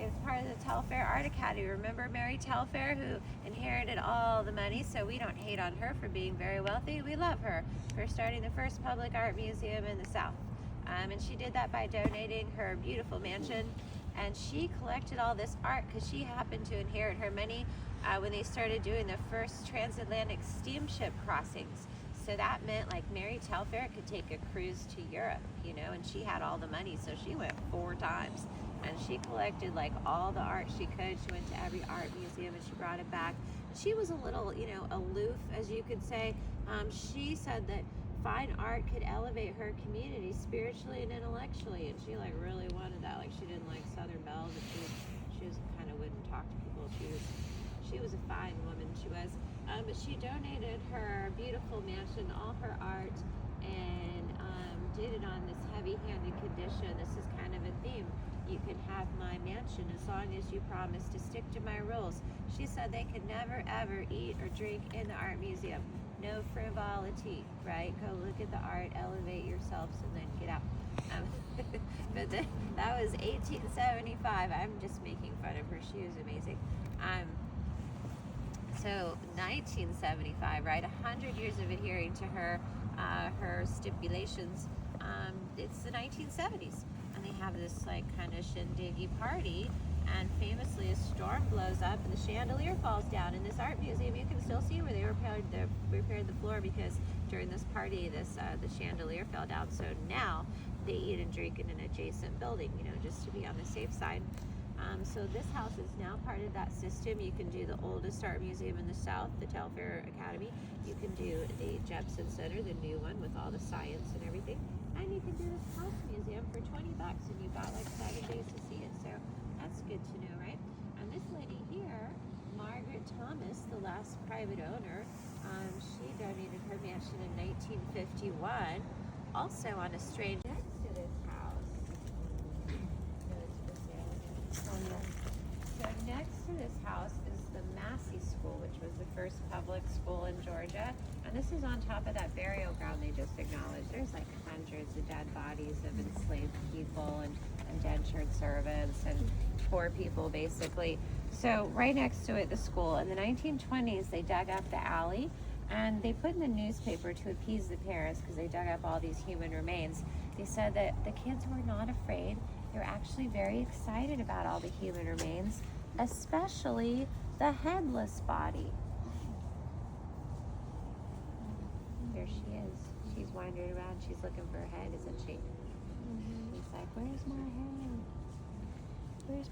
is part of the Telfair Art Academy. Remember Mary Telfair, who inherited all the money, so we don't hate on her for being very wealthy. We love her for starting the first public art museum in the South. And she did that by donating her beautiful mansion, and she collected all this art because she happened to inherit her money when they started doing the first transatlantic steamship crossings. So that meant like Mary Telfair could take a cruise to Europe, you know, and she had all the money, so she went 4 times. And she collected like all the art she could. She went to every art museum and she brought it back. She was a little, you know, aloof, as you could say. She said that fine art could elevate her community spiritually and intellectually, and she like really wanted that. Like she didn't like Southern Belle, but she was kind of wouldn't talk to people. She was a fine woman. She was, but she donated her beautiful mansion, all her art, and did it on this heavy-handed condition. This is kind of a theme. You can have my mansion as long as you promise to stick to my rules. She said they could never ever eat or drink in the art museum. No frivolity, right? Go look at the art, elevate yourselves, and then get out. But that was 1875. I'm just making fun of her. She was amazing. So 1975, right? 100 years of adhering to her stipulations. It's the 1970s, and they have this like kind of shindiggy party. And famously, a storm blows up and the chandelier falls down. In this art museum, you can still see where they repaired the floor, because during this party, the chandelier fell down. So now they eat and drink in an adjacent building, you know, just to be on the safe side. So this house is now part of that system. You can do the oldest art museum in the South, the Telfair Academy. You can do the Jepson Center, the new one with all the science and everything. And you can do this house museum for $20, and you've got like 7 days to see it. So that's good to know, right? And this lady here, Margaret Thomas, the last private owner, she donated her mansion in 1951, also on a strange next to this house. So next to this house is the Massey School, which was the first public school in Georgia. And this is on top of that burial ground they just acknowledged. There's like hundreds of dead bodies of enslaved people and indentured servants and poor people, basically. So right next to it, the school. In the 1920s, they dug up the alley, and they put in the newspaper to appease the parents, because they dug up all these human remains. They said that the kids were not afraid. They were actually very excited about all the human remains, especially the headless body. Here she is. She's wandering around. She's looking for her head, isn't she? She's like, where's my head?